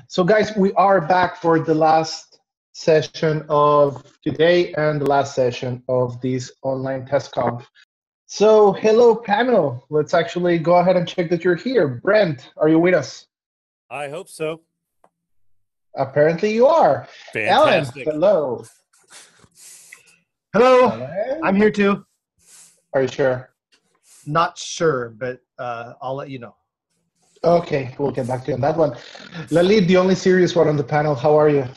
So, guys, we are back for the last session of today and the last session of this online test conf. So, hello, panel. Let's actually go ahead and check that you're here. Brent, are you with us? I hope so. Apparently, you are. Alan, Fantastic. hello. Hello, Alan? I'm here too. Are you sure? Not sure, but I'll let you know. Okay, we'll get back to you on that one. Lalit, the only serious one on the panel. How are you?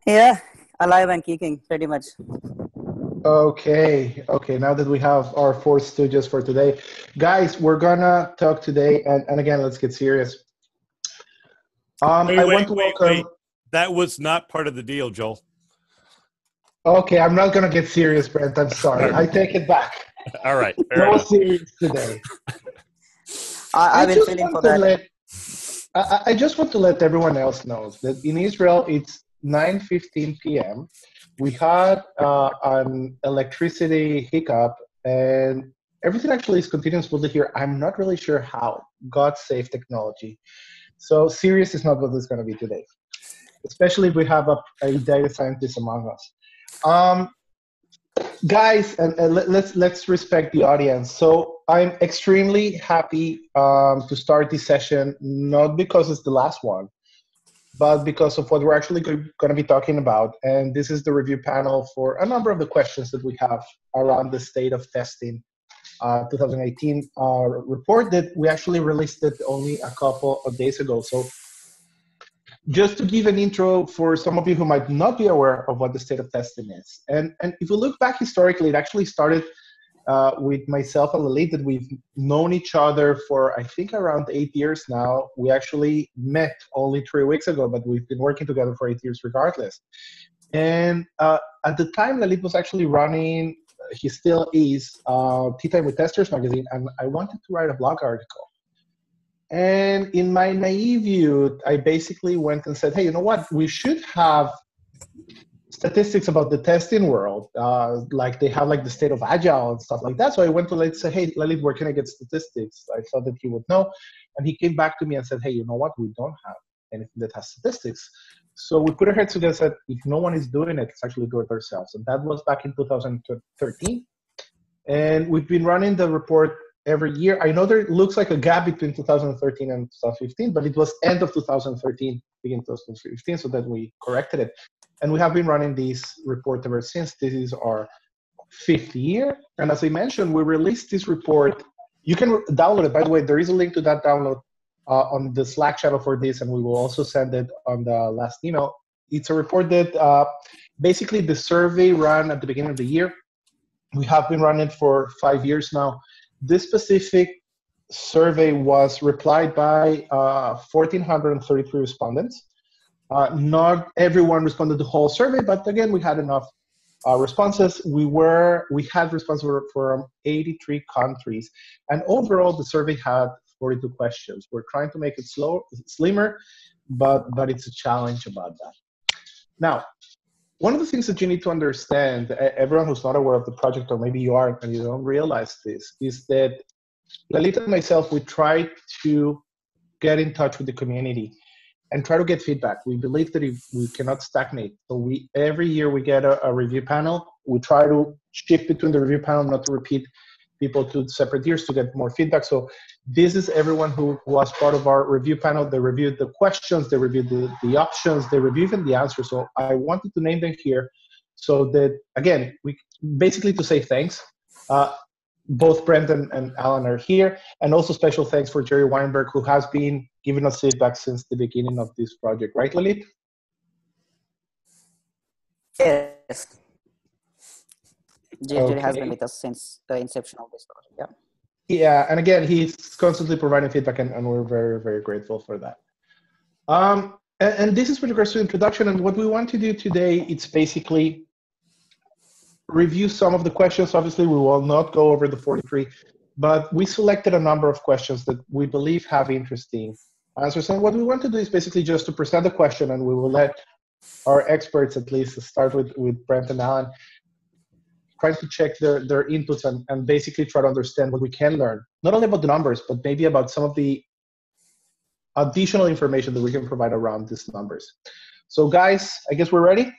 Yeah, alive and kicking, pretty much. Okay. Now that we have our four stooges for today, guys, we're gonna talk today, and again, let's get serious. Wait. That was not part of the deal, Joel. Okay, I'm not gonna get serious, Brent. I'm sorry. I take it back. All right. No serious today. I've been feeling for that. I just want to let everyone else know that in Israel it's 9:15 p.m. We had an electricity hiccup, and everything actually is continuing smoothly here. I'm not really sure how. God save technology. So serious is not what it's going to be today, especially if we have a data scientist among us. Guys, and let's respect the audience. So I'm extremely happy to start this session, not because it's the last one, but because of what we're actually going to be talking about. And this is the review panel for a number of the questions that we have around the state of testing 2018 report that we actually released it only a couple of days ago. So just to give an intro for some of you who might not be aware of what the state of testing is. And if we look back historically, it actually started with myself and Lalit, that we've known each other for, I think, around 8 years now. We actually met only 3 weeks ago, but we've been working together for 8 years regardless. And at the time, Lalit was actually running, he still is, Tea Time with Testers magazine, and I wanted to write a blog article. And in my naive youth, I basically went and said, hey, you know what? We should have statistics about the testing world, like they have like the state of agile and stuff like that. So I went to Lalit and said, hey, Lalit, where can I get statistics? I thought that he would know. And he came back to me and said, hey, you know what? We don't have anything that has statistics. So we put our heads together and said, if no one is doing it, let's actually do it ourselves. And that was back in 2013. And we've been running the report every year. I know there looks like a gap between 2013 and 2015, but it was end of 2013, beginning of 2015, so that we corrected it. And we have been running this report ever since. This is our 5th year. And as I mentioned, we released this report. You can download it. By the way, there is a link to that download on the Slack channel for this, and we will also send it on the last email. It's a report that basically the survey ran at the beginning of the year. We have been running for 5 years now. This specific survey was replied by 1,433 respondents. Not everyone responded to the whole survey, but again, we had enough responses. We had responses from 83 countries, and overall, the survey had 42 questions. We're trying to make it slimmer, but it's a challenge about that. Now, one of the things that you need to understand, everyone who's not aware of the project, or maybe you are and you don't realize this, is that Lalit and myself, we try to get in touch with the community and try to get feedback. We believe that if we cannot stagnate. So every year we get a review panel. We try to shift between the review panel, not to repeat people to separate years to get more feedback. So this is everyone who was part of our review panel. They reviewed the questions, they reviewed the options, they reviewed even the answers. So I wanted to name them here so that, again, we basically to say thanks. Both Brent and Alan are here, and also special thanks for Jerry Weinberg, who has been giving us feedback since the beginning of this project. Right, Lalit? Yes. Jerry has Okay. been with us since the inception of this project. Yeah. Yeah, and again, he's constantly providing feedback, and we're very, very grateful for that. And this is with regards to introduction, and what we want to do today, it's basically review some of the questions. Obviously, we will not go over the 43, but we selected a number of questions that we believe have interesting answers. And what we want to do is basically just to present the question, and we will let our experts at least start with Brent and Alan, trying to check their inputs and basically try to understand what we can learn, not only about the numbers, but maybe about some of the additional information that we can provide around these numbers. So guys, I guess we're ready?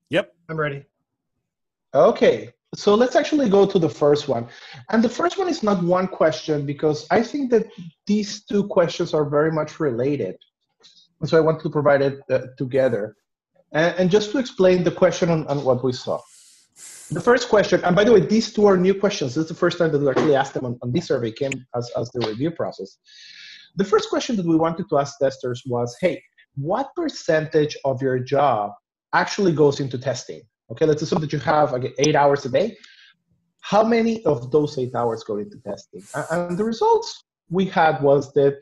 Yep. I'm ready. Okay, so let's actually go to the first one. And the first one is not one question, because I think that these two questions are very much related. So I want to provide it together. And just to explain the question on what we saw. The first question, and by the way, these two are new questions. This is the first time that we actually asked them on this survey, came as the review process. The first question that we wanted to ask testers was, hey, what percentage of your job actually goes into testing? Okay, let's assume that you have 8 hours a day. How many of those 8 hours go into testing? And the results we had was that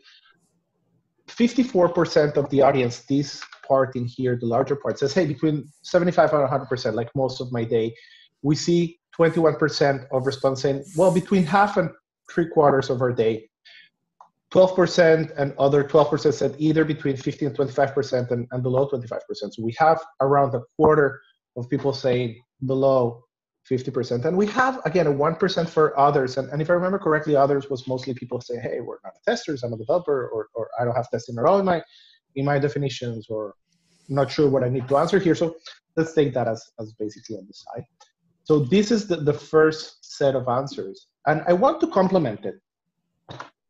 54% of the audience, this part in here, the larger part, says, hey, between 75 and 100%, like most of my day. We see 21% of response saying, well, between half and 3/4 of our day. 12% and other 12% said either between 50 and 25% and below 25%. So we have around a quarter of people saying below 50%. And we have, again, a 1% for others. And if I remember correctly, others was mostly people saying, hey, we're not testers, I'm a developer, or I don't have testing at all in my definitions, or not sure what I need to answer here. So let's take that as basically on the side. So this is the first set of answers. And I want to complement it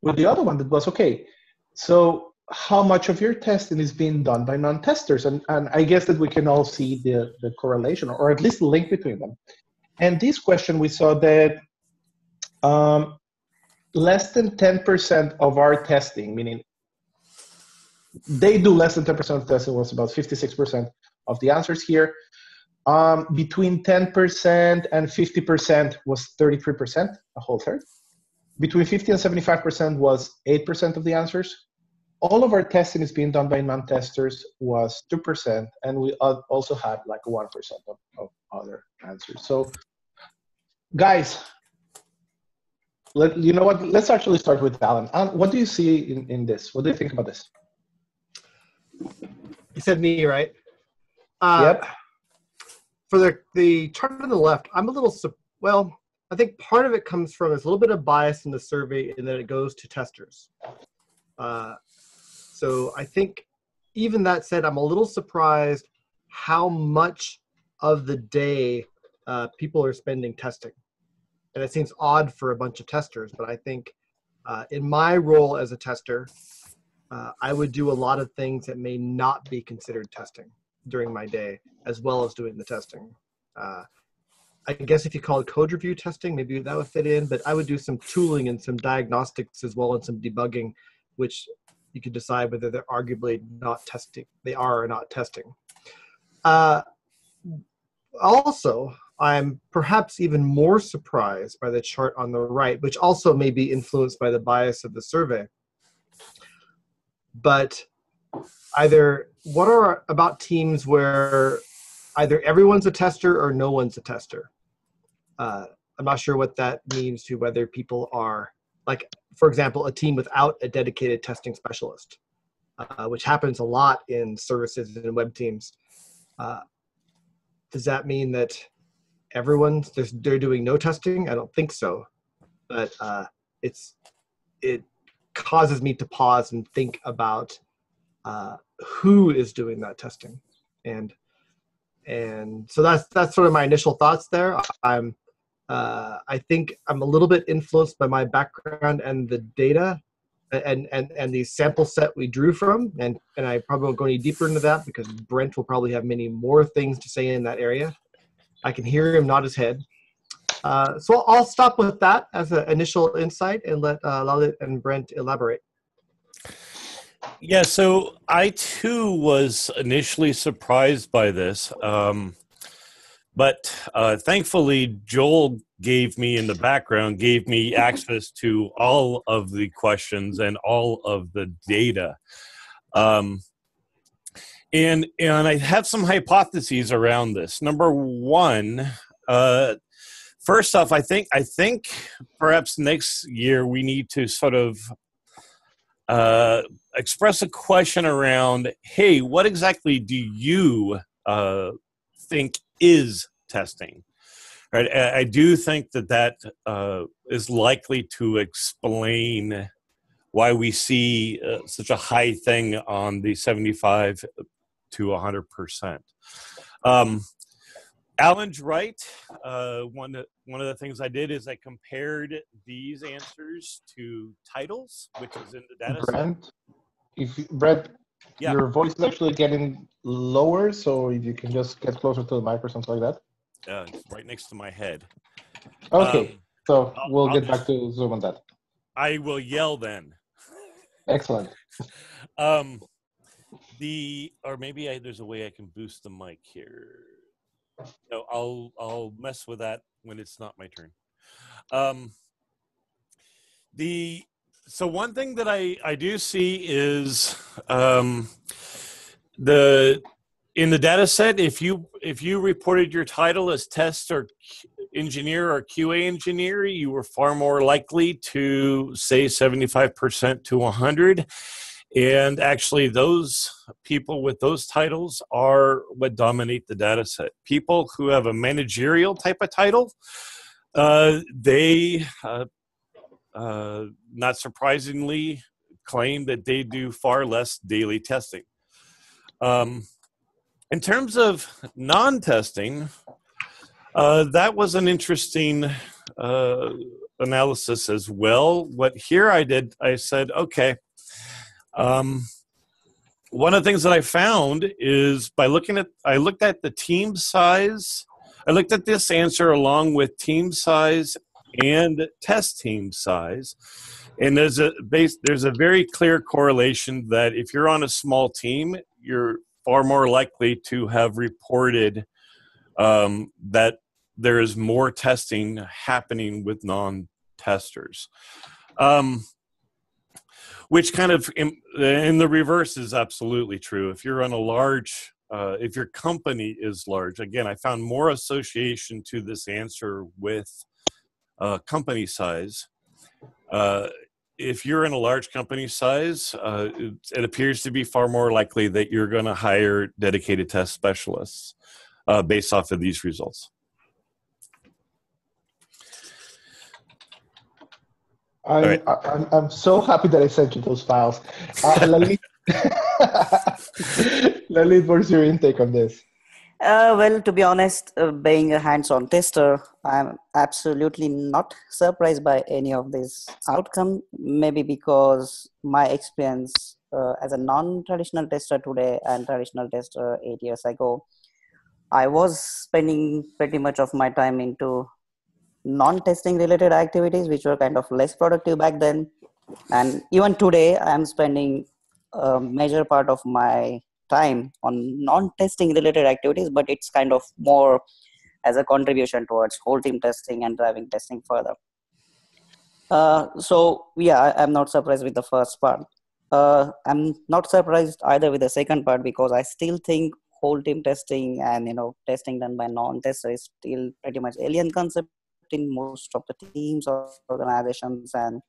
with the other one that was, okay, so how much of your testing is being done by non-testers? And I guess that we can all see the correlation, or at least the link between them. And this question, we saw that less than 10% of our testing, meaning they do less than 10% of testing, was about 56% of the answers here. Between 10% and 50% was 33%, a whole third. Between 50 and 75% was 8% of the answers. All of our testing is being done by non-testers was 2%, and we also had like 1% of other answers. So, guys, you know what? Let's actually start with Alan. Alan, what do you see in this? What do you think about this? You said me, right? Yep. For the chart on the left, I'm a little, well, I think part of it comes from, there's a little bit of bias in the survey, and then it goes to testers. So I think, even that said, I'm a little surprised how much of the day people are spending testing. And it seems odd for a bunch of testers, but I think in my role as a tester, I would do a lot of things that may not be considered testing during my day, as well as doing the testing. I guess if you call it code review testing, maybe that would fit in, but I would do some tooling and some diagnostics as well, and some debugging, which you could decide whether they're arguably not testing, they are or not testing. Also, I'm perhaps even more surprised by the chart on the right, which also may be influenced by the bias of the survey. But what are about teams where either everyone's a tester or no one's a tester? I'm not sure what that means to whether people are, like, for example, a team without a dedicated testing specialist, which happens a lot in services and web teams. Does that mean that they're doing no testing? I don't think so, but it causes me to pause and think about who is doing that testing, and so that's sort of my initial thoughts there. I think I'm a little bit influenced by my background and the data and the sample set we drew from, and I probably won't go any deeper into that because Brent will probably have many more things to say in that area. I can hear him nod his head. So I'll stop with that as an initial insight and let Lalit and Brent elaborate. Yeah, so I too was initially surprised by this. But thankfully, Joel gave me access to all of the questions and all of the data. And I have some hypotheses around this. Number one, first off, I think perhaps next year we need to sort of express a question around, hey, what exactly do you think is testing? Right? I do think that is likely to explain why we see such a high thing on the 75 to 100%. Alan's right. One of the things I did is I compared these answers to titles, which is in the data Brent, Brent, yeah. Your voice is actually getting lower, so if you can just get closer to the mic or something like that. It's right next to my head. Okay, so we'll I'll get back to Zoom on that. I will yell then. Excellent. Or maybe there's a way I can boost the mic here. No, I'll mess with that when it's not my turn. So one thing that I do see is in the data set, if you reported your title as test or engineer or QA engineer, you were far more likely to say 75% to 100. And actually, those people with those titles are what dominate the data set. People who have a managerial type of title, they, not surprisingly, claim that they do far less daily testing. In terms of non-testing, that was an interesting analysis as well. What here I did, I said, okay, one of the things that I found is I looked at the team size. I looked at this answer along with team size and test team size. And there's a very clear correlation that if you're on a small team, you're far more likely to have reported that there is more testing happening with non-testers. Which kind of, in the reverse, is absolutely true. If you're on a large, if your company is large, again, I found more association to this answer with company size. If you're in a large company size, it appears to be far more likely that you're going to hire dedicated test specialists based off of these results. I'm so happy that I sent you those files. Lalit, what's your intake on this? Well, to be honest, being a hands-on tester, I'm absolutely not surprised by any of this outcome. Maybe because my experience as a non-traditional tester today and traditional tester 8 years ago, I was spending pretty much of my time into non-testing related activities, which were kind of less productive back then. And even today, I'm spending a major part of my time on non-testing related activities, but it's kind of more as a contribution towards whole team testing and driving testing further. So yeah, I'm not surprised with the first part. I'm not surprised either with the second part, because I still think whole team testing and testing done by non-tester is still pretty much alien concept in most of the teams or organizations, and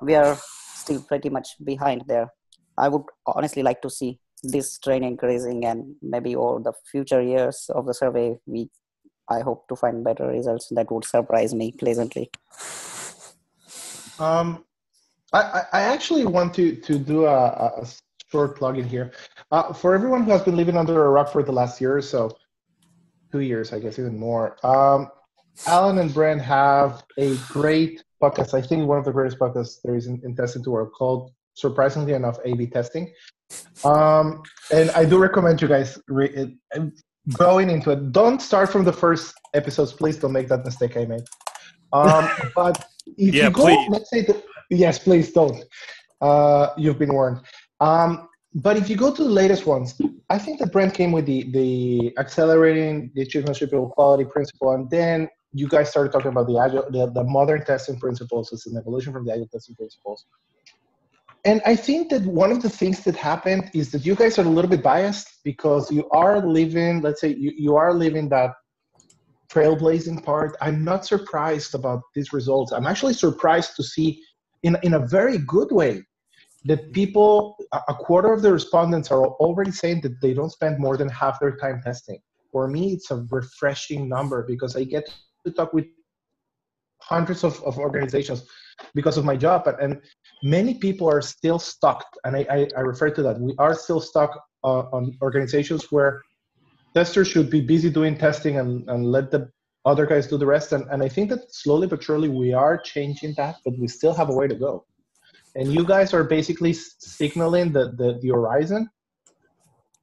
we are still pretty much behind there. I would honestly like to see this trend increasing, and maybe over the future years of the survey, I hope to find better results that would surprise me pleasantly. I actually want to do a short plug in here. For everyone who has been living under a rock for the last year or so, 2 years, I guess, even more, Alan and Brent have a great podcast. I think one of the greatest podcasts there is in testing to world, called, surprisingly enough, A/B testing. And I do recommend you guys going into it. Don't start from the first episodes, please. Don't make that mistake I made. But if you go, please. let's say yes, please don't. You've been warned. But if you go to the latest ones, I think that Brent came with the accelerating the achievement of quality principle, and then you guys started talking about the agile, the modern testing principles. It's an evolution from the agile testing principles. And I think that one of the things that happened is that you guys are a little bit biased, because you are living, let's say you are living that trailblazing part. I'm not surprised about these results. I'm actually surprised to see in a very good way that people, a quarter of the respondents are already saying that they don't spend more than half their time testing. For me, it's a refreshing number, because I get to talk with hundreds of organizations because of my job, and many people are still stuck, and I refer to that. We are still stuck on organizations where testers should be busy doing testing and let the other guys do the rest. And I think that slowly but surely we are changing that, but we still have a way to go. And you guys are basically signaling the horizon.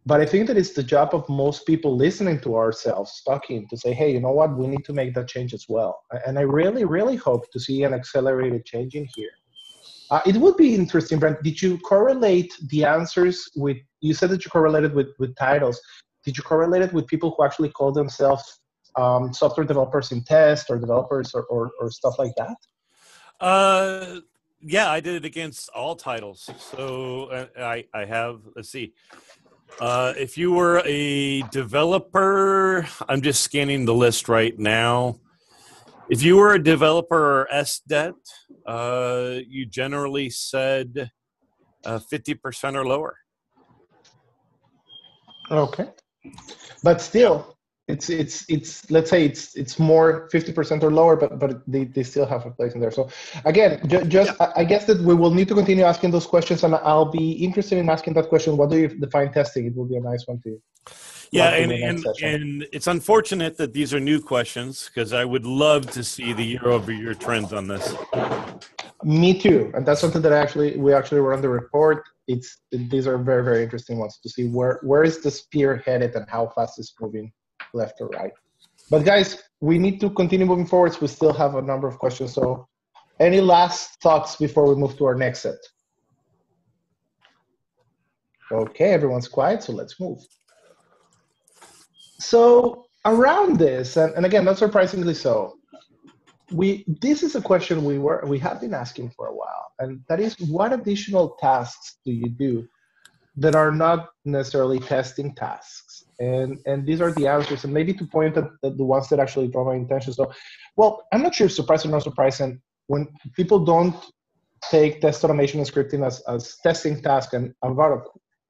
But I think that it's the job of most people listening to ourselves talking to say, hey, you know what, we need to make that change as well. And I really, really hope to see an accelerated change in here. It would be interesting, Brent, did you correlate the answers with, you said that you correlated with titles. Did you correlate it with people who actually call themselves software developers in test or developers or stuff like that? Yeah, I did it against all titles. So I have, let's see. If you were a developer, I'm just scanning the list right now. If you were a developer or SDET, you generally said 50% or lower. Okay, but still, it's let's say it's more 50% or lower, but they still have a place in there. So again, I guess that we will need to continue asking those questions, and I'll be interested in asking that question. What do you define testing? It will be a nice one to. Yeah, and it's unfortunate that these are new questions because I would love to see the year-over-year trends on this. Me too, and that's something that we actually were on the report. These are very, very interesting ones to see where is the spear headed and how fast it's moving left or right. But guys, we need to continue moving forward. We still have a number of questions. So any last thoughts before we move to our next set? Okay, everyone's quiet, so let's move. So around this, and again, not surprisingly so, this is a question we have been asking for a while, and that is, what additional tasks do you do that are not necessarily testing tasks? And these are the answers, and maybe to point at the ones that actually draw my attention. So, well, I'm not sure if surprising or not surprising when people don't take test automation and scripting as testing tasks, and about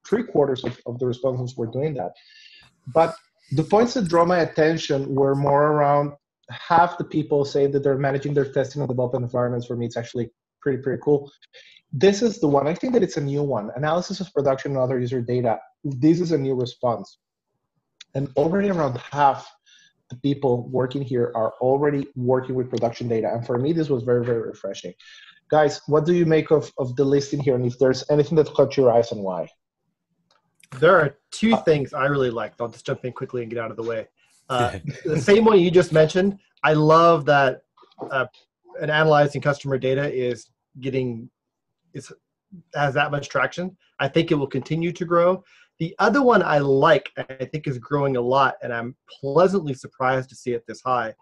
3/4 of the respondents were doing that. But the points that draw my attention were more around half the people say that they're managing their testing and development environments. For me, it's actually pretty cool. This is the one. I think that it's a new one. Analysis of production and other user data. This is a new response. And already around half the people working here are already working with production data. And for me, this was very, very refreshing. Guys, what do you make of the listing here? And if there's anything that caught your eyes and why? There are two things I really liked. I'll just jump in quickly and get out of the way. The same one you just mentioned. I love that an analyzing customer data has that much traction. I think it will continue to grow. The other one I like, I think is growing a lot, and I'm pleasantly surprised to see it this high,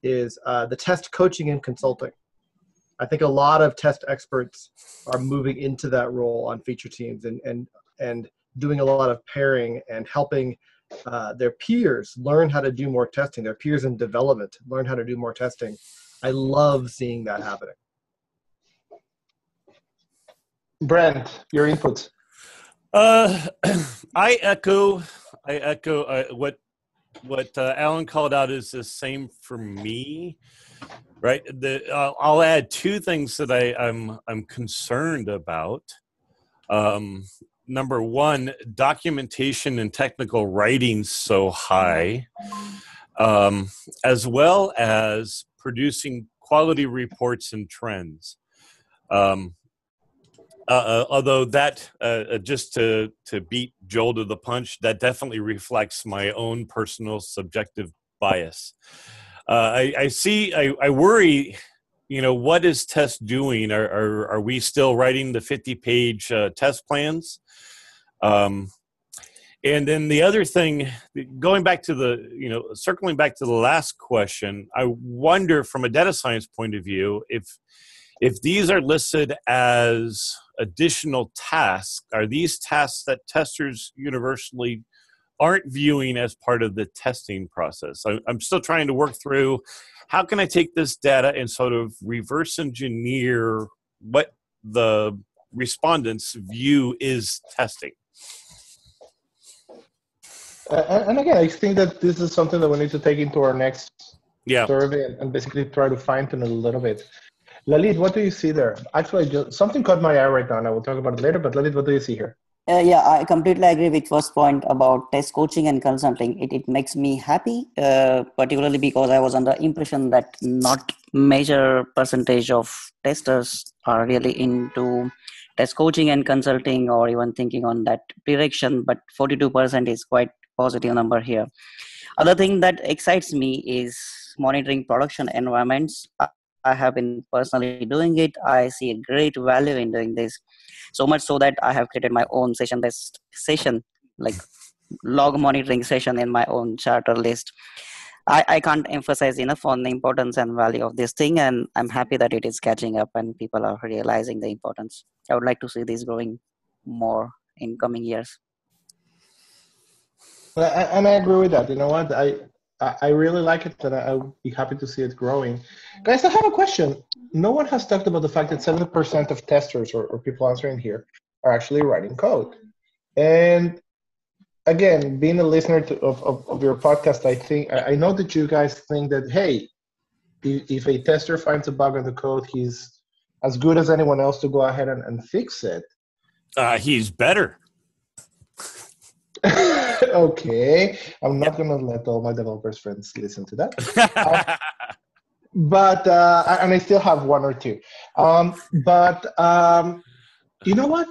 is the test coaching and consulting. I think a lot of test experts are moving into that role on feature teams and doing a lot of pairing and helping their peers learn how to do more testing, their peers in development learn how to do more testing. I love seeing that happening. Brent, your input. I echo what Alan called out is the same for me, right? I'll add two things that I'm concerned about. Number one, documentation and technical writing so high, as well as producing quality reports and trends. Although that, just to beat Joel to the punch, that definitely reflects my own personal subjective bias. I worry, what is test doing? Are we still writing the 50-page test plans? And then the other thing, going back to circling back to the last question, I wonder from a data science point of view, if these are listed as additional tasks, are these tasks that testers universally aren't viewing as part of the testing process? I'm still trying to work through how can I take this data and sort of reverse engineer what the respondents view is testing. And again, I think that this is something that we need to take into our next Yeah. survey and basically try to fine tune it a little bit. Lalit, what do you see there? Actually, something caught my eye right now, and I will talk about it later. But Lalit, what do you see here? Yeah, I completely agree with first point about test coaching and consulting. It makes me happy, particularly because I was under impression that not major percentage of testers are really into test coaching and consulting or even thinking on that direction. But 42% is quite positive number here. Other thing that excites me is monitoring production environments. I have been personally doing it. I see a great value in doing this, so much so that I have created my own session-based session, like log monitoring session in my own charter list. I can't emphasize enough on the importance and value of this thing, and I'm happy that it is catching up and people are realizing the importance. I would like to see this growing more in coming years. And I agree with that. You know what? I really like it, and I would be happy to see it growing. Guys, I have a question. No one has talked about the fact that 70% of testers or people answering here are actually writing code. And again, being a listener of your podcast, I know that you guys think that, hey, if a tester finds a bug in the code, he's as good as anyone else to go ahead and fix it. He's better. Okay, I'm not going to let all my developers friends listen to that. But and I still have one or two. But you know what?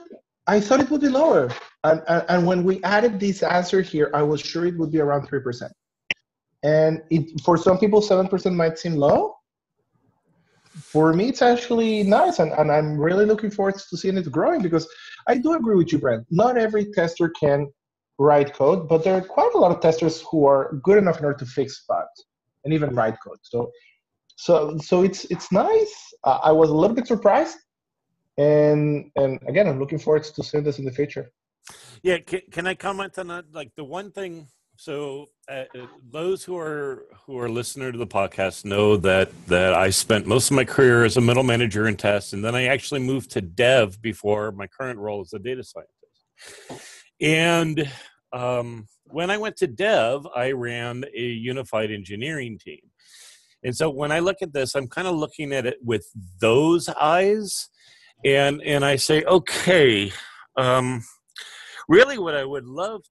I thought it would be lower. And when we added this answer here, I was sure it would be around 3%. And for some people, 7% might seem low. For me, it's actually nice. And I'm really looking forward to seeing it growing, because I do agree with you, Brent. Not every tester can write code, but there are quite a lot of testers who are good enough in order to fix bugs and even write code. So it's nice. I was a little bit surprised, and again, I'm looking forward to seeing this in the future. Yeah, can I comment on that? Like the one thing. So those who are listener to the podcast know that I spent most of my career as a middle manager in test, and then I actually moved to dev before my current role as a data scientist. And when I went to dev, I ran a unified engineering team. And so when I look at this, I'm kind of looking at it with those eyes, and I say, okay, really what I would love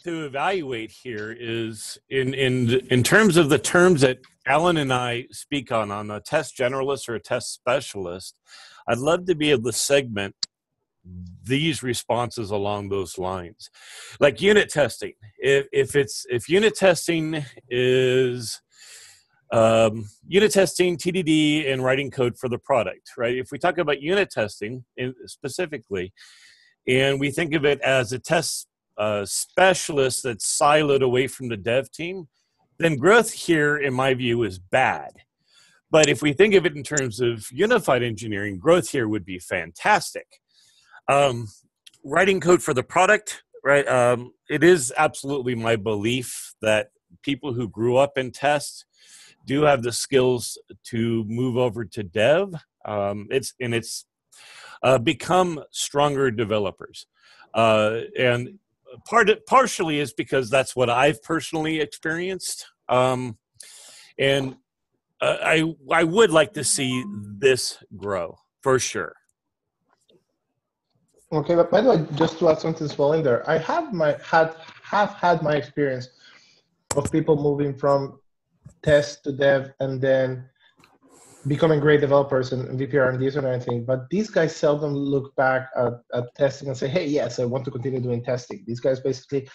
to evaluate here is in terms of the terms that Alan and I speak on a test generalist or a test specialist, I'd love to be able to segment these responses along those lines. Like unit testing. If unit testing is unit testing, TDD, and writing code for the product, right? If we talk about unit testing specifically, and we think of it as a test specialist that's siloed away from the dev team, then growth here, in my view, is bad. But if we think of it in terms of unified engineering, growth here would be fantastic. Writing code for the product, right? It is absolutely my belief that people who grew up in test do have the skills to move over to dev. It's become stronger developers, and partially is because that's what I've personally experienced, and I would like to see this grow for sure. Okay, but by the way, just to add something small in there, I have had my experience of people moving from test to dev and then becoming great developers and VP R&Ds and everything. But these guys seldom look back at testing and say, hey, yes, I want to continue doing testing. These guys basically,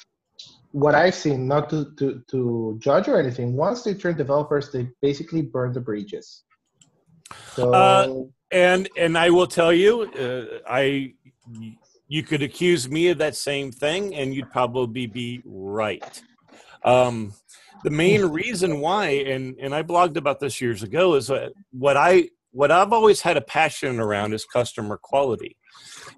what I've seen, not to judge or anything, once they turn developers, they basically burn the bridges. So, and I will tell you, you could accuse me of that same thing, and you'd probably be right. The main reason why, and I blogged about this years ago, is what I've always had a passion around is customer quality.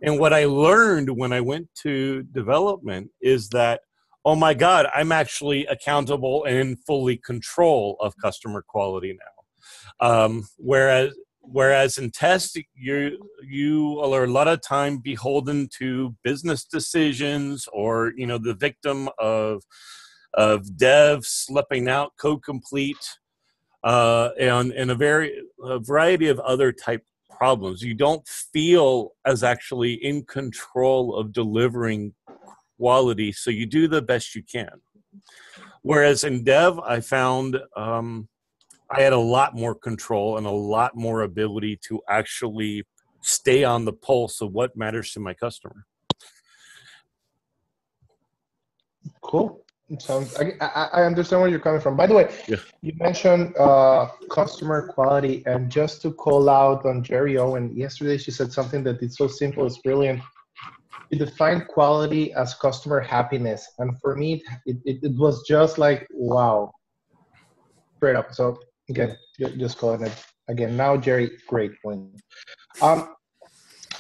And what I learned when I went to development is that, oh my God, I'm actually accountable and in fully control of customer quality now. Whereas in test, you are a lot of time beholden to business decisions, or the victim of of devs slipping out, code complete, and a variety of other type problems. You don't feel as actually in control of delivering quality, so you do the best you can. Whereas in dev, I found I had a lot more control and a lot more ability to actually stay on the pulse of what matters to my customer. Cool. I understand where you're coming from. By the way, Yeah. You mentioned customer quality, and just to call out on Jerry Owen, yesterday she said something that is so simple, it's brilliant. You define quality as customer happiness, and for me, it was just like, wow, straight up. So again, just calling it again. Now, Jerry, great point.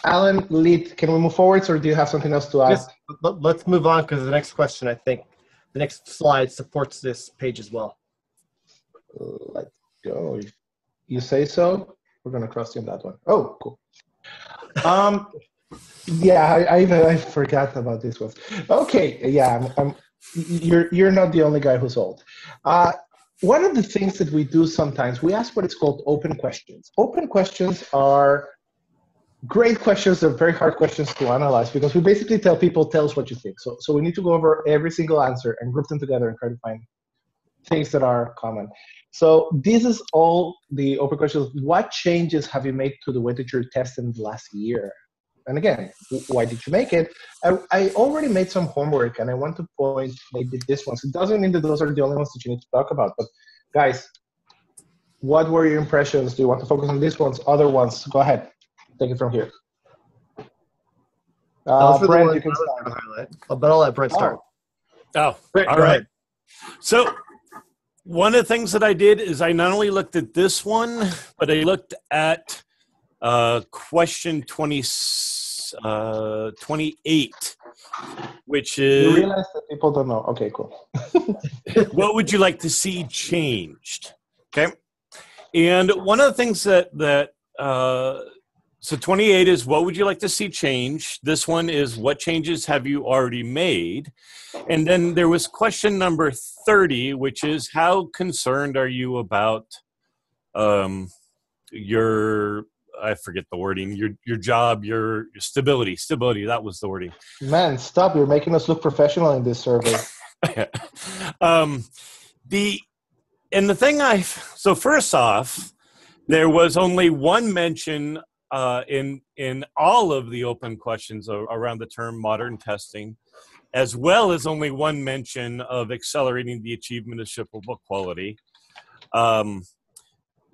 Alan, Lead, can we move forwards, or do you have something else to add? Let's move on, because the next question, I think, the next slide supports this page as well. Let's go. If you say so, we're going to cross you on that one. Oh, cool. Yeah, I forgot about this one. Okay, yeah, you're not the only guy who's old. One of the things that we do sometimes, we ask what it's called open questions. Open questions are great questions. They're very hard questions to analyze because we basically tell people, tell us what you think. So we need to go over every single answer and group them together and try to find things that are common. So this is all the open questions. What changes have you made to the way that you're testing the last year? And again, why did you make it? I already made some homework, and I want to point maybe this one. So it doesn't mean that those are the only ones that you need to talk about. But guys, what were your impressions? Do you want to focus on these ones, other ones? Go ahead. Take it from here. Brent, you can start. But I'll let Brent start. Oh, Brent, all go right. ahead. So one of the things that I did is I not only looked at this one, but I looked at question 28, which is... You realize that people don't know. Okay, cool. What would you like to see changed? Okay. And one of the things so 28 is what would you like to see change? This one is what changes have you already made? And then there was question number 30, which is how concerned are you about your, I forget the wording, your job, your stability, that was the wording. Man, stop. You're making us look professional in this survey. So first off, there was only one mention in all of the open questions around the term modern testing, as well as only one mention of accelerating the achievement of shippable quality.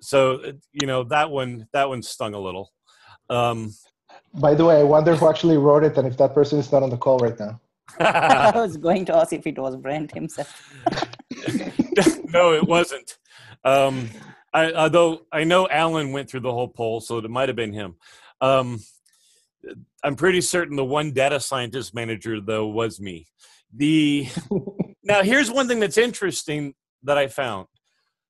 So that one stung a little. By the way, I wonder who actually wrote it and if that person is not on the call right now. I was going to ask if it was Brent himself. No, it wasn't. Although I know Alan went through the whole poll, so it might have been him. I'm pretty certain the one data scientist manager, though, was me. Now, here's one thing that's interesting that I found.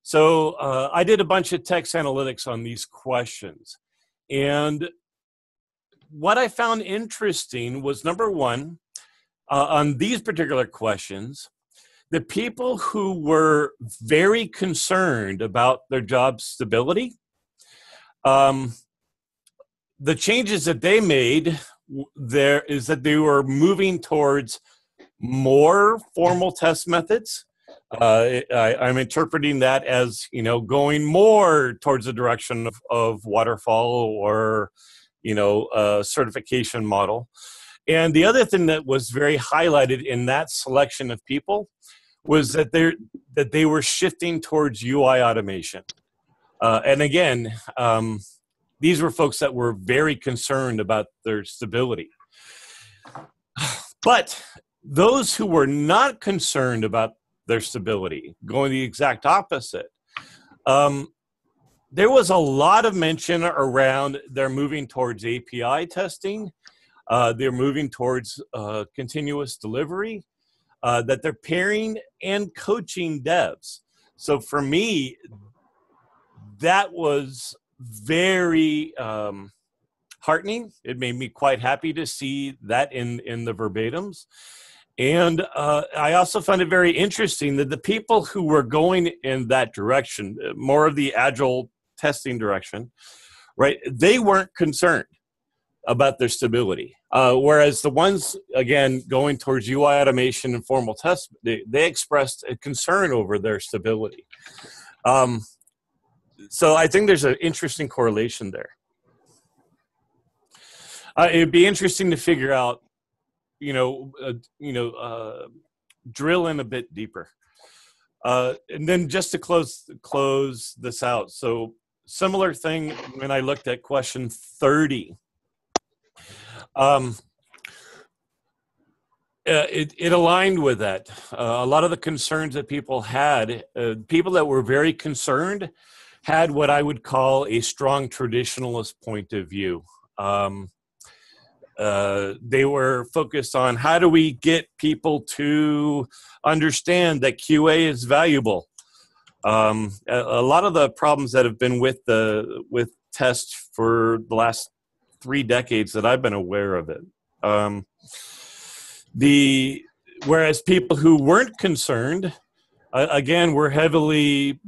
So I did a bunch of text analytics on these questions. And what I found interesting was, number one, on these particular questions, the people who were very concerned about their job stability, the changes that they made there is that they were moving towards more formal test methods. I'm interpreting that as, going more towards the direction of waterfall or, a certification model. And the other thing that was very highlighted in that selection of people was that they were shifting towards UI automation. And again, these were folks that were very concerned about their stability. But those who were not concerned about their stability, going the exact opposite, there was a lot of mention around they're moving towards API testing, they're moving towards continuous delivery, that they're pairing and coaching devs. So for me, that was very heartening. It made me quite happy to see that in the verbatims. And I also found it very interesting that the people who were going in that direction, more of the agile testing direction, right, they weren't concerned about their stability. Whereas the ones, again, going towards UI automation and formal tests, they expressed a concern over their stability. So I think there's an interesting correlation there. It'd be interesting to figure out, drill in a bit deeper. And then just to close this out. So similar thing when I looked at question 30. It aligned with that. A lot of the concerns that people had, people that were very concerned, had what I would call a strong traditionalist point of view. They were focused on how do we get people to understand that QA is valuable. A lot of the problems that have been with tests for the last 3 decades that I've been aware of it. Whereas people who weren't concerned, again, were heavily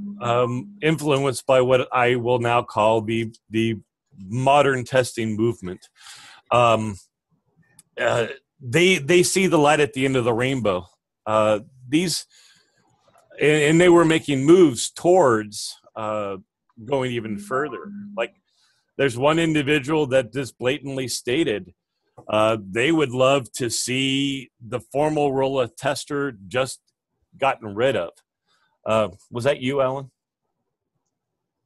influenced by what I will now call the modern testing movement. They see the light at the end of the rainbow. And they were making moves towards going even further. Like, there's one individual that just blatantly stated they would love to see the formal role of tester just gotten rid of. Was that you, Alan?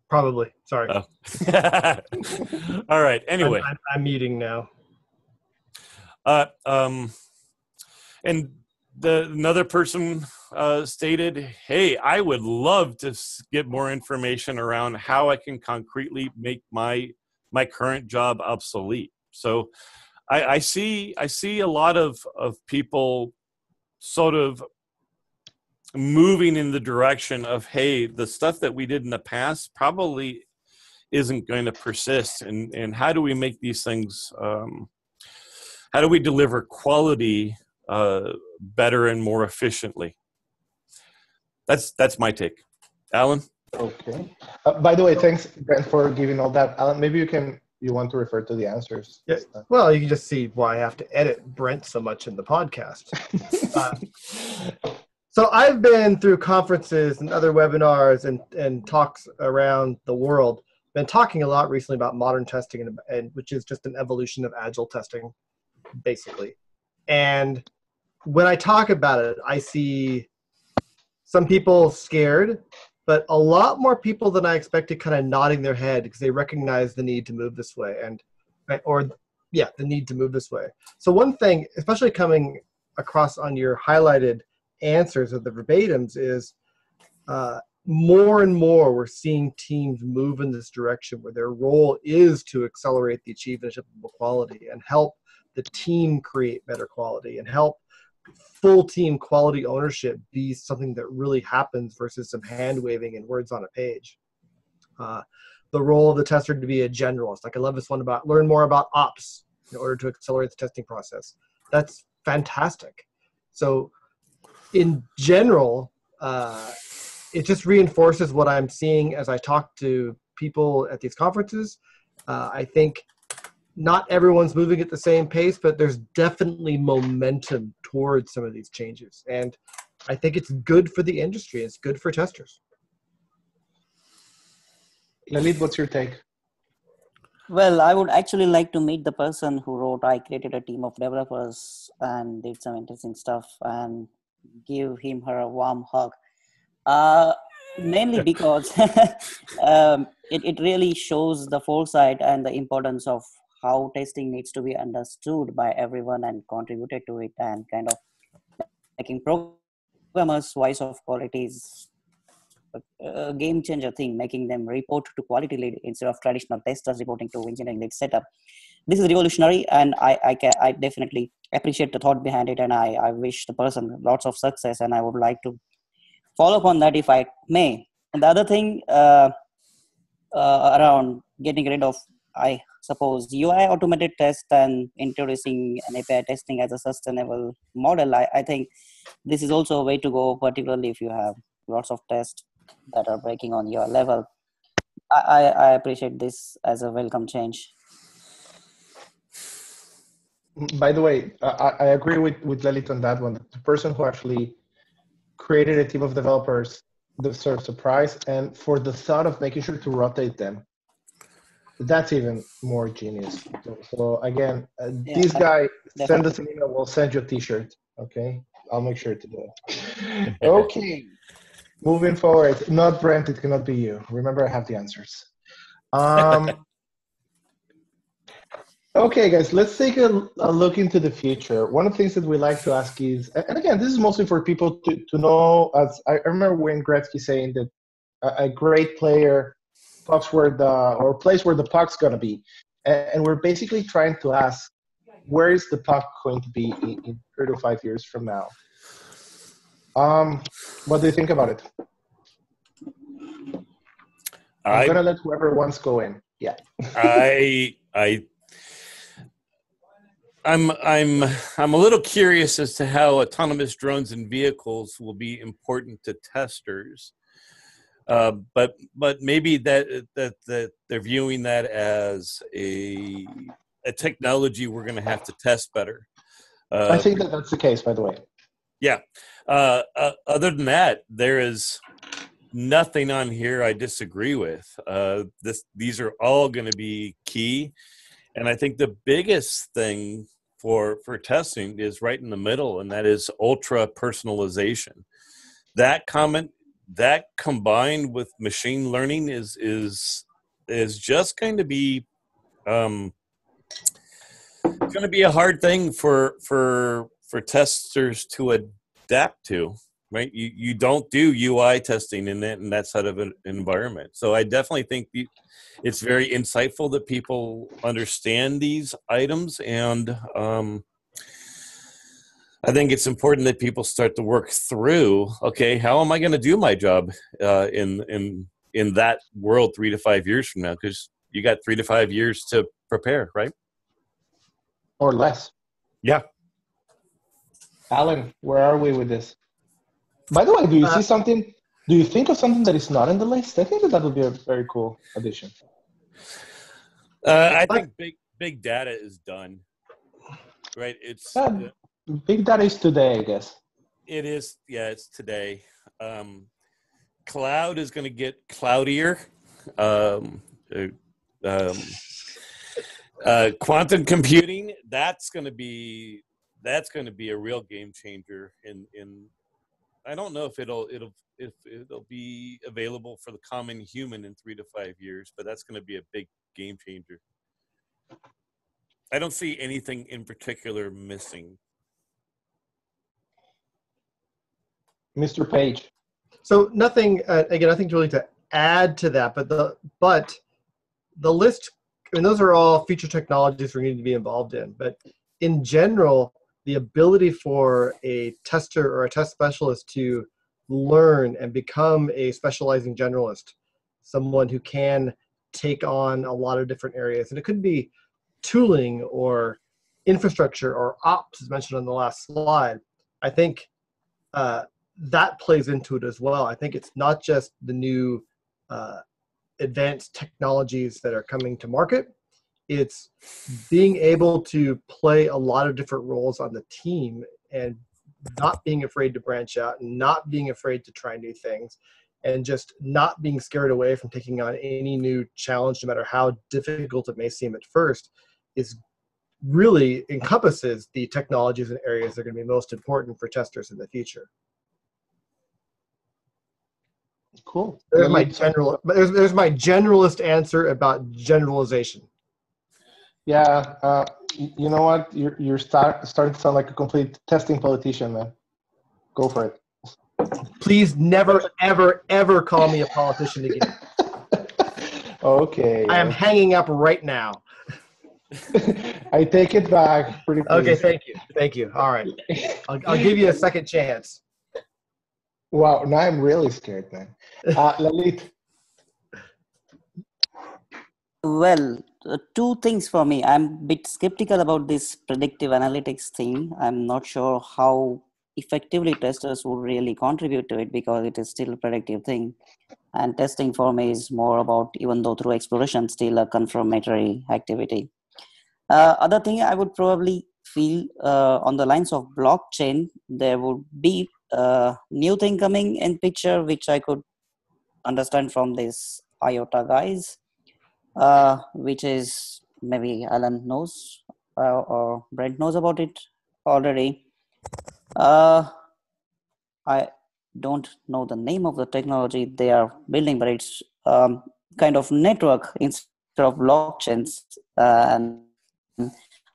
Probably. Sorry. Oh. All right. Anyway, I'm muting now. And another person stated, "Hey, I would love to get more information around how I can concretely make my current job obsolete." So I see a lot of people sort of moving in the direction of, hey, the stuff that we did in the past probably isn't going to persist, and how do we make these things, how do we deliver quality better and more efficiently? That's my take. Alan? Okay. By the way, thanks, Brent, for giving all that. Alan, maybe you want to refer to the answers. Yeah. Well, you can just see why I have to edit Brent so much in the podcast. So I've been through conferences and other webinars and talks around the world. Been talking a lot recently about modern testing, and which is just an evolution of agile testing, basically. And when I talk about it, I see some people scared, but a lot more people than I expected kind of nodding their head because they recognize the need to move this way, the need to move this way. So one thing, especially coming across on your highlighted answers of the verbatims, is more and more we're seeing teams move in this direction where their role is to accelerate the achievement of quality and help the team create better quality and help full team quality ownership be something that really happens versus some hand waving and words on a page. The role of the tester to be a generalist. Like, I love this one about learn more about ops in order to accelerate the testing process. That's fantastic. So in general, it just reinforces what I'm seeing as I talk to people at these conferences. I think not everyone's moving at the same pace, but there's definitely momentum towards some of these changes. And I think it's good for the industry. It's good for testers. Lalit, what's your take? Well, I would actually like to meet the person who wrote, I created a team of developers and did some interesting stuff, and give him her a warm hug. Mainly because it really shows the foresight and the importance of how testing needs to be understood by everyone and contributed to it, and kind of making programmers' voice of quality is a game changer thing, making them report to quality lead instead of traditional testers reporting to engineering lead setup. This is revolutionary, and I definitely appreciate the thought behind it, and I wish the person lots of success, and I would like to follow up on that if I may. And the other thing around getting rid of I suppose UI automated test and introducing an API testing as a sustainable model, I think this is also a way to go, particularly if you have lots of tests that are breaking on your level. I appreciate this as a welcome change. By the way, I agree with Lalit on that one. The person who actually created a team of developers deserves a prize, and for the thought of making sure to rotate them, that's even more genius. So again, this guy, send us an email, we'll send you a t-shirt, okay? I'll make sure to do it. Okay, moving forward. Not Brent, it cannot be you. Remember, I have the answers. Okay, guys, let's take a look into the future. One of the things that we like to ask is, and again, this is mostly for people to know, as I remember Wayne Gretzky saying that a great player pucks or plays where the puck's going to be. And we're basically trying to ask, where is the puck going to be in 3 to 5 years from now? What do you think about it? I'm going to let whoever wants go in. Yeah. I'm a little curious as to how autonomous drones and vehicles will be important to testers. But maybe that they're viewing that as a technology we're going to have to test better. I think that's the case, by the way. Yeah. Other than that, there is nothing on here I disagree with. These are all going to be key, and I think the biggest thing for testing is right in the middle, and that is ultra personalization. That combined with machine learning is just going to be it's going to be a hard thing for testers to adapt to, right? You don't do UI testing in that sort of an environment. So I definitely think it's very insightful that people understand these items, and I think it's important that people start to work through, okay, how am I going to do my job in that world 3 to 5 years from now? Because you got 3 to 5 years to prepare, right? Or less. Yeah. Alan, where are we with this? By the way, do you see something? Do you think of something that is not in the list? I think that would be a very cool addition. I think big data is done, right? It's big data is today, I guess. It is. Yeah, it's today. Cloud is going to get cloudier. Quantum computing, that's going to be a real game changer. In I don't know if it'll be available for the common human in 3 to 5 years, but that's going to be a big game changer. I don't see anything in particular missing. Mr. Page. So nothing, again, nothing really to add to that, but the list, I mean, those are all future technologies we need to be involved in. But in general, the ability for a tester or a test specialist to learn and become a specializing generalist, someone who can take on a lot of different areas, and it could be tooling or infrastructure or ops, as mentioned on the last slide. I think that plays into it as well. I think it's not just the new advanced technologies that are coming to market. It's being able to play a lot of different roles on the team and not being afraid to branch out, and not being afraid to try new things, and just not being scared away from taking on any new challenge, no matter how difficult it may seem at first, is really encompasses the technologies and areas that are going to be most important for testers in the future. Cool. There's my generalist answer about generalization. Yeah, you know what? You're starting to sound like a complete testing politician, man. Go for it. Please never, ever, ever call me a politician again. Okay. I am hanging up right now. I take it back. Pretty please. Okay, thank you. Thank you. All right. I'll give you a second chance. Wow, now I'm really scared, man. Lalit. Well, two things for me. I'm a bit skeptical about this predictive analytics thing. I'm not sure how effectively testers would really contribute to it because it is still a predictive thing. And testing for me is more about, even though through exploration, still a confirmatory activity. Other thing I would probably feel on the lines of blockchain, there would be a new thing coming in picture, which I could understand from this IOTA guys, which is maybe Alan knows or Brent knows about it already. I don't know the name of the technology they are building, but it's kind of network instead of blockchains. And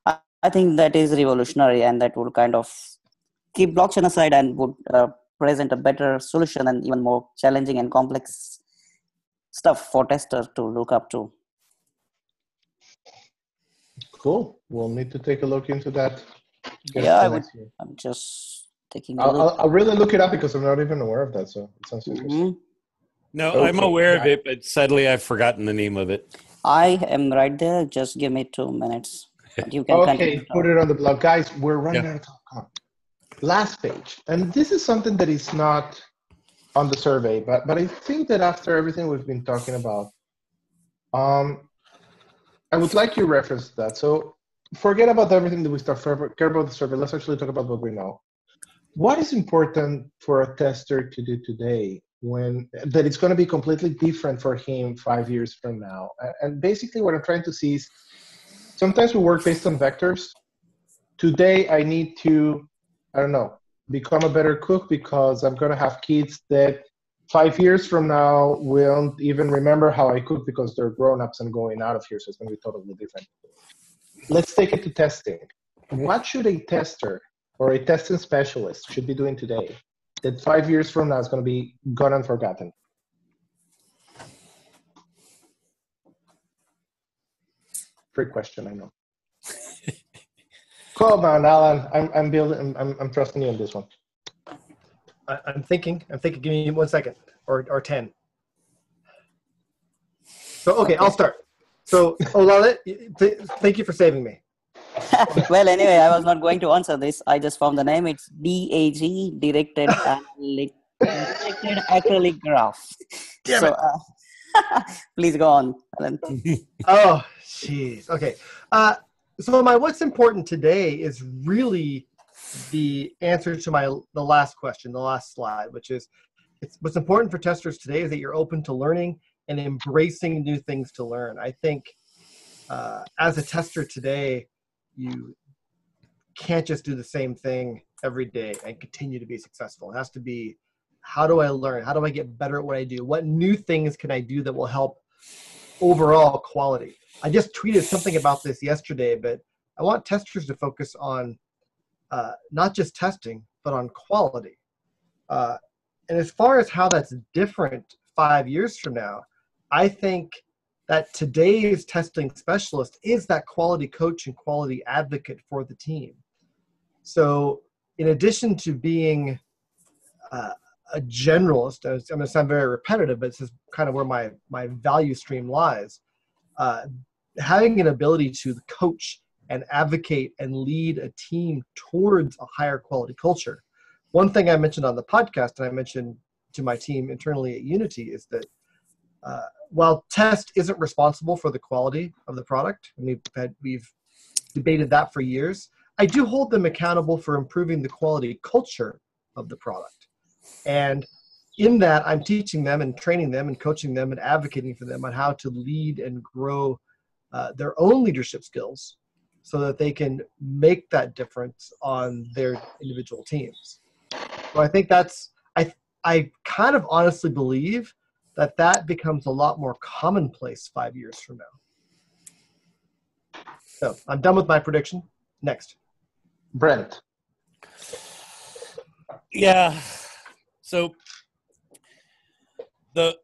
I think that is revolutionary, and that would kind of keep blockchain aside and would present a better solution and even more challenging and complex stuff for testers to look up to. Cool. We'll need to take a look into that. Yeah, I'm just taking a look. I'll really look it up because I'm not even aware of that. So it sounds interesting. No, okay. I'm aware of it, but sadly I've forgotten the name of it. I am right there. Just give me 2 minutes. You can okay, put it on the blog. Guys, we're running out of time. Last page. And this is something that is not on the survey, but I think that after everything we've been talking about, I would like you to reference that. So forget about everything that we start, forget about the survey. Let's actually talk about what we know. What is important for a tester to do today that it's going to be completely different for him 5 years from now? And basically what I'm trying to see is sometimes we work based on vectors. Today I need to, I don't know, become a better cook because I'm going to have kids that 5 years from now won't even remember how I cook because they're grown-ups and going out of here, so it's going to be totally different. Let's take it to testing. What should a tester or a testing specialist should be doing today that 5 years from now is going to be gone and forgotten? Great question, I know. Come on, Alan. I'm trusting you on this one. I'm thinking. Give me 1 second or 10. So, okay, I'll start. So, Olalit, thank you for saving me. Well, anyway, I was not going to answer this. I just found the name. It's DAG, Directed Acrylic Graph. So, please go on, Alan. Oh, jeez. Okay. So what's important today is really the answer to the last question, the last slide, which is what's important for testers today is that you're open to learning and embracing new things to learn. I think as a tester today, you can't just do the same thing every day and continue to be successful. It has to be, how do I learn? How do I get better at what I do? What new things can I do that will help overall quality? I just tweeted something about this yesterday, but I want testers to focus on not just testing, but on quality. And as far as how that's different 5 years from now, I think that today's testing specialist is that quality coach and quality advocate for the team. So in addition to being a generalist, I'm going to sound very repetitive, but this is kind of where my value stream lies. Having an ability to coach and advocate and lead a team towards a higher quality culture. One thing I mentioned on the podcast, and I mentioned to my team internally at Unity, is that while test isn't responsible for the quality of the product, and we've debated that for years, I do hold them accountable for improving the quality culture of the product. And in that, I'm teaching them and training them and coaching them and advocating for them on how to lead and grow their own leadership skills so that they can make that difference on their individual teams. So I think I kind of honestly believe that becomes a lot more commonplace 5 years from now. So I'm done with my prediction. Next. Brent. Yeah. So the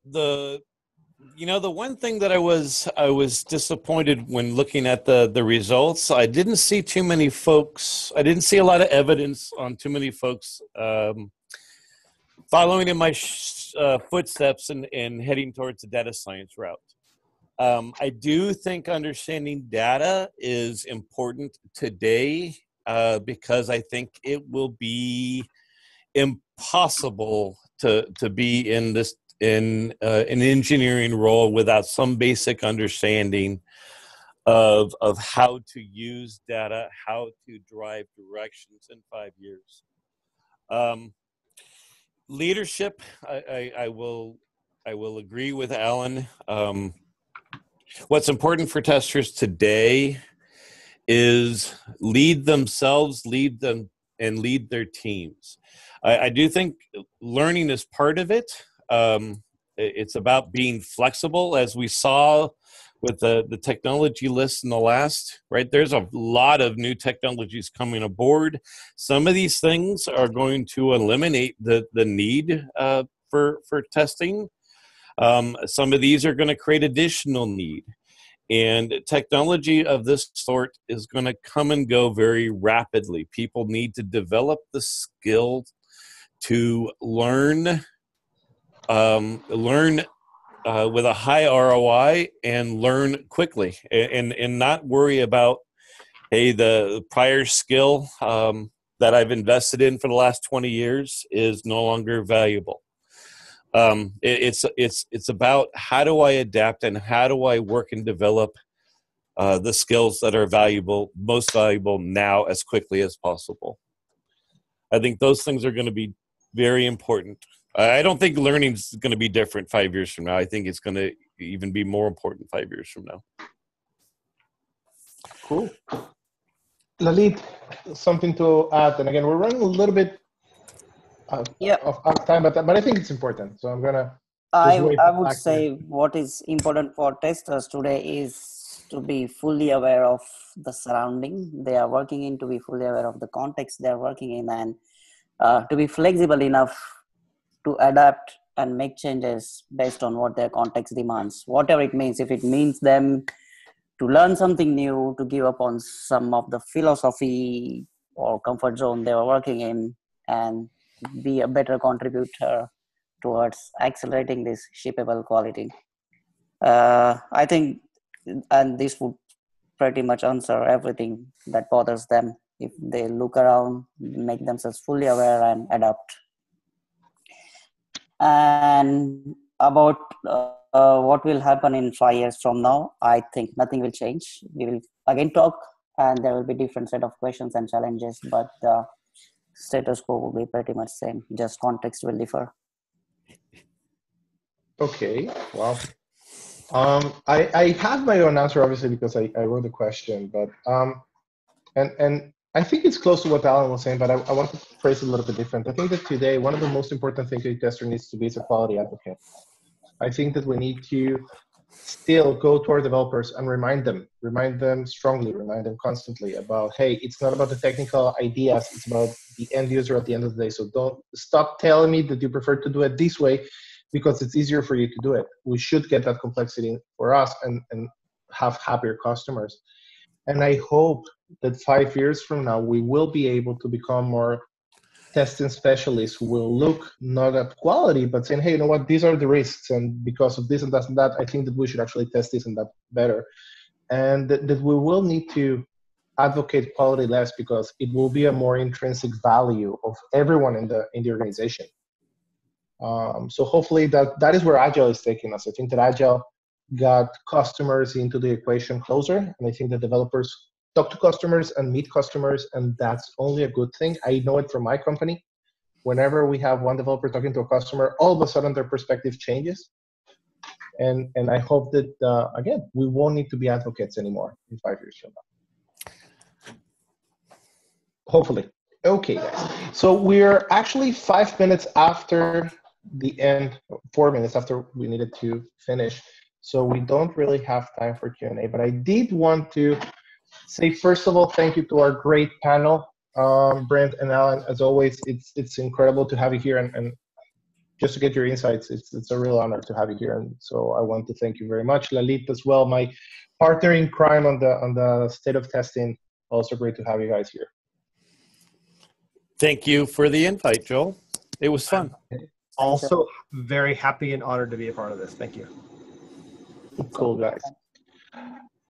one thing that I was disappointed when looking at the results, I didn't see too many folks. I didn't see a lot of evidence on too many folks following in my footsteps and heading towards the data science route. I do think understanding data is important today because I think it will be impossible to be in this in an engineering role without some basic understanding of how to use data, how to drive directions in 5 years. Leadership, I will agree with Alan. What's important for testers today is lead themselves, lead them, and lead their teams. I do think learning is part of it. It's about being flexible, as we saw with the technology list in the last, right? There's a lot of new technologies coming aboard. Some of these things are going to eliminate the need for testing. Some of these are going to create additional need. And technology of this sort is going to come and go very rapidly. People need to develop the skill to learn with a high ROI and learn quickly, and not worry about, hey, the prior skill that I've invested in for the last 20 years is no longer valuable. It's about how do I adapt and how do I work and develop the skills that are most valuable now as quickly as possible. I think those things are going to be very important. I don't think learning is going to be different 5 years from now. I think it's going to even be more important 5 years from now. Cool. Lalit, something to add. And again, we're running a little bit of time, but I think it's important. So I'm going to... I would say what is important for testers today is to be fully aware of the surrounding they are working in, to be fully aware of the context they are working in, and to be flexible enough to adapt and make changes based on what their context demands, whatever it means. If it means them to learn something new, to give up on some of the philosophy or comfort zone they were working in, and be a better contributor towards accelerating this shippable quality. I think, and this would pretty much answer everything that bothers them if they look around, make themselves fully aware and adapt. And about what will happen in 5 years from now, I think nothing will change. We will again talk, and there will be different set of questions and challenges, but the status quo will be pretty much same, just context will differ. Okay, wow. I have my own answer, obviously, because I wrote the question, but and I think it's close to what Alan was saying, but I want to phrase it a little bit different. I think that today, one of the most important things a tester needs to be is a quality advocate. I think that we need to still go to our developers and remind them strongly, remind them constantly about, hey, it's not about the technical ideas, it's about the end user at the end of the day. So don't stop telling me that you prefer to do it this way because it's easier for you to do it. We should get that complexity for us and have happier customers. And I hope that 5 years from now, we will be able to become more testing specialists who will look not at quality, but saying, hey, you know what, these are the risks. And because of this and that and that, I think that we should actually test this and that better. And that we will need to advocate quality less because it will be a more intrinsic value of everyone in the organization. So hopefully that is where Agile is taking us. I think that Agile got customers into the equation closer, and I think that developers talk to customers and meet customers, and that's only a good thing. I know it from my company. Whenever we have one developer talking to a customer, all of a sudden their perspective changes. And I hope that, again, we won't need to be advocates anymore in 5 years from now. Hopefully. Okay, guys. So we're actually 5 minutes after the end, 4 minutes after we needed to finish. So we don't really have time for Q&A, but I did want to say, first of all, thank you to our great panel, Brent and Alan. As always, it's incredible to have you here, and just to get your insights, it's a real honor to have you here. And so I want to thank you very much. Lalit as well, my partner in crime on the state of testing. Also great to have you guys here. Thank you for the invite, Joel. It was fun. Also very happy and honored to be a part of this. Thank you. Cool, guys.